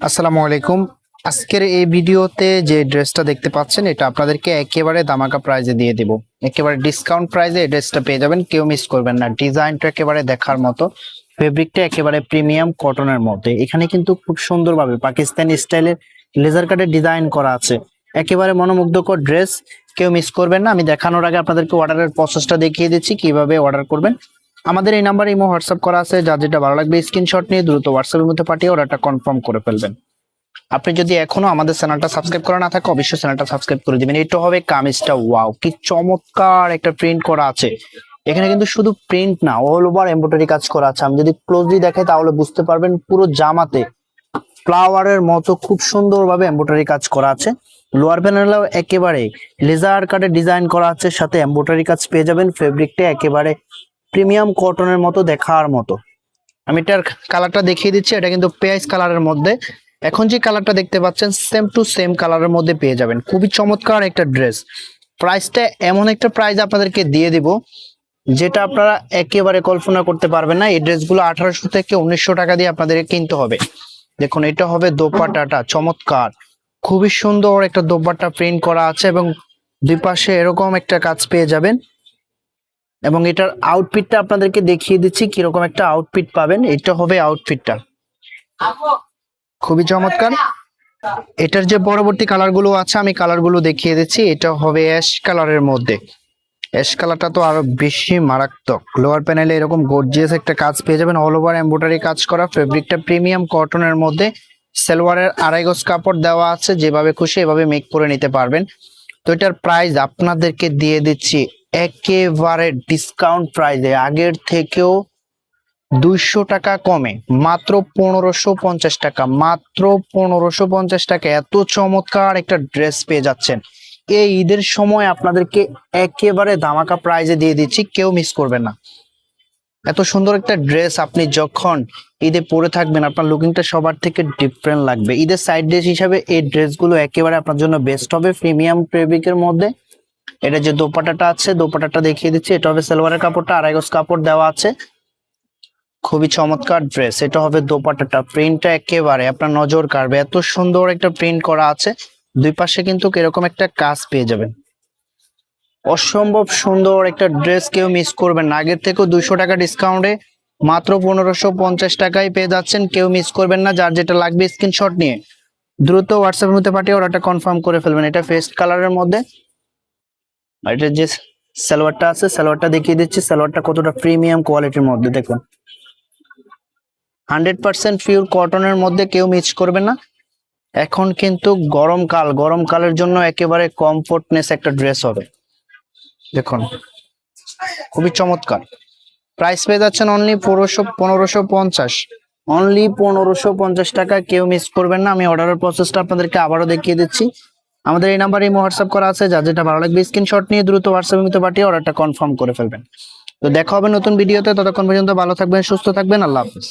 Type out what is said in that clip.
আসসালামু আলাইকুম। আজকের এই ভিডিওতে যে ড্রেসটা দেখতে পাচ্ছেন এটা আপনাদেরকে একেবারে দামাকা প্রাইজে দিয়ে দিব। একেবারে ডিসকাউন্ট প্রাইজে এই ড্রেসটা পেয়ে যাবেন, কেউ মিস করবেন না। ডিজাইনটা একেবারে দেখার মতো, ফেব্রিকটা একেবারে প্রিমিয়াম কটনের মধ্যে। এখানে কিন্তু খুব সুন্দরভাবে পাকিস্তানি স্টাইলের লেজার কাটের ডিজাইন করা আছে। একেবারে মনোমুগ্ধকর ড্রেস, কেউ মিস করবেন না। আমি দেখানোর আগে আপনাদেরকে অর্ডারের প্রসেসটা দেখিয়ে দিচ্ছি কিভাবে অর্ডার করবেন। আমাদের এই নাম্বারে ইমো হোয়াটসঅ্যাপ করা আছে, যার যেটা ভালো লাগবে স্ক্রিনশট নিয়ে দ্রুত হোয়াটসঅ্যাপের মধ্যে পাঠিয়ে অর্ডারটা কনফার্ম করে ফেলবেন। আপনি যদি এখনো আমাদের চ্যানেলটা সাবস্ক্রাইব করা না থাকে অবশ্যই চ্যানেলটা সাবস্ক্রাইব করে দিবেন। এটা হবে কামিজটা, ওয়াও কি চমৎকার একটা প্রিন্ট করা আছে। এখানে কিন্তু শুধু প্রিন্ট না, অল ওভার এমব্রয়ডারি কাজ করা আছে। আমি যদি ক্লোজলি দেখাই তাহলে বুঝতে পারবেন পুরো জামাতে ফ্লাওয়ারের মতো খুব সুন্দরভাবে এমব্রয়ডারি কাজ করা আছে। লোয়ার প্যানেলেও একেবারে লেজার কাটে ডিজাইন করা আছে, সাথে এমব্রয়ডারি কাজ পেয়ে যাবেন। ফেব্রিকটা একেবারে প্রিমিয়াম কটনের মতো, দেখার মতো। আমি এটার কালারটা দেখিয়ে দিচ্ছি, এটা কিন্তু পেঁয়াজ কালারের মধ্যে। এখন যে কালারটা দেখতে পাচ্ছেন সেম টু সেম কালারের মধ্যে পেয়ে যাবেন। খুবই চমৎকার একটা ড্রেস। প্রাইসটা এমন একটা প্রাইস আপনাদেরকে দিয়ে দিব যেটা আপনারা একেবারে কল্পনা করতে পারবেন না। এই ড্রেসগুলো 1800 থেকে 1900 টাকা দিয়ে আপনাদেরকে কিনতে হবে। দেখুন, এটা হবে দোপাট্টাটা চমৎকার, খুবই সুন্দর একটা দোপাট্টা প্রিন্ট করা আছে এবং দুই পাশে এরকম একটা কাজ পেয়ে যাবেন। এবং এটার আউটফিটটা আপনাদেরকে দেখিয়ে দিচ্ছি কিরকম একটা আউটফিট পাবেন। এটা হবে আউটফিটটা, খুবই চমৎকার। এটার যে পরবর্তী কালার গুলো আছে আমি কালার গুলো দেখিয়ে দিচ্ছি। এটা হবে অ্যাশ কালারের মধ্যে। অ্যাশ কালারটা তো আরো বেশি মারাত্মক। লোয়ার প্যানেলে এরকম গর্জিয়াস একটা কাজ পেয়ে যাবেন, অল ওভার এমব্রয়ডারি কাজ করা। ফেব্রিকটা প্রিমিয়াম কটনের মধ্যে। সালোয়ারের 2.5 গজ কাপড় দেওয়া আছে, যেভাবে খুশি এভাবে মেক করে নিতে পারবেন। তো এটার প্রাইস আপনাদেরকে দিয়ে দিচ্ছি একেবারে ডিসকাউন্ট প্রাইসে, আগের থেকেও 200 টাকা কমে, মাত্র 1550 টাকা। মাত্র 1550 টাকা এত চমৎকার একটা ড্রেস পেয়ে যাচ্ছেন। এই ঈদের সময় আপনাদেরকে একেবারে ধামাকা প্রাইজে দিয়ে দিচ্ছি, কেউ মিস করবেন না। এত সুন্দর একটা ড্রেস আপনি যখন ঈদে পরে থাকবেন আপনার লুকিংটা সবার থেকে ডিফারেন্ট লাগবে। ঈদের সাইড ড্রেস হিসাবে এই ড্রেসগুলো একেবারে আপনার জন্য বেস্ট হবে, প্রিমিয়াম ফেব্রিকের মধ্যে। এটা যে দোপাট্টাটা আছে, দোপাট্টাটা দেখিয়ে দিচ্ছি। এটা হবে সালোয়ারের কাপড়টা, 2.5 গজ কাপড় দেওয়া আছে। খুবই চমৎকার ড্রেস। এটা হবে দোপাট্টাটা, প্রিন্টটা একেবারে আপনার নজর কাড়বে, এত সুন্দর একটা প্রিন্ট করা আছে। দুই পাশে কিন্তু এরকম একটা কাজ পেয়ে যাবেন। অসম্ভব সুন্দর একটা ড্রেস, কেউ মিস করবেন না। আগের থেকেও 200 টাকা ডিসকাউন্টে মাত্র 1550 টাকায় পেয়ে যাচ্ছেন, কেউ মিস করবেন না। যার যেটা লাগবে স্ক্রিনশট নিয়ে দ্রুত হোয়াটসঅ্যাপের মধ্যে পাঠিয়ে অর্ডারটা কনফার্ম করে ফেলবেন। এটা ফেস্ট কালারের মধ্যে। আর এটা যে সালোয়ারটা আছে, সালোয়ারটা দেখিয়ে দিচ্ছি। সালোয়ারটা কতটা প্রিমিয়াম কোয়ালিটির মধ্যে দেখুন, 100% পিওর কটনের মধ্যে, কেউ মিস করবেন না। এখন কিন্তু গরমকাল, গরমকালের জন্য একেবারে কমফোর্টনেস একটা ড্রেস হবে। দেখুন, খুবই চমৎকার। প্রাইস পেয়ে যাচ্ছেন অনলি 1550, অনলি 1550 টাকা, কেউ মিস করবেন না। আমি অর্ডারের প্রসেসটা আপনাদেরকে আবারও দেখিয়ে দিচ্ছি। আমাদের এই নাম্বারে ইমো হোয়াটসঅ্যাপ করা আছে, যার যেটা ভালো লাগবে স্ক্রিনশট নিয়ে দ্রুত হোয়াটসঅ্যাপের মধ্যে পাঠিয়ে অর্ডারটা কনফার্ম করে ফেলবেন। তো দেখা হবে নতুন ভিডিওতে, ততক্ষণ পর্যন্ত ভালো থাকবেন, সুস্থ থাকবেন, আল্লাহ হাফেজ।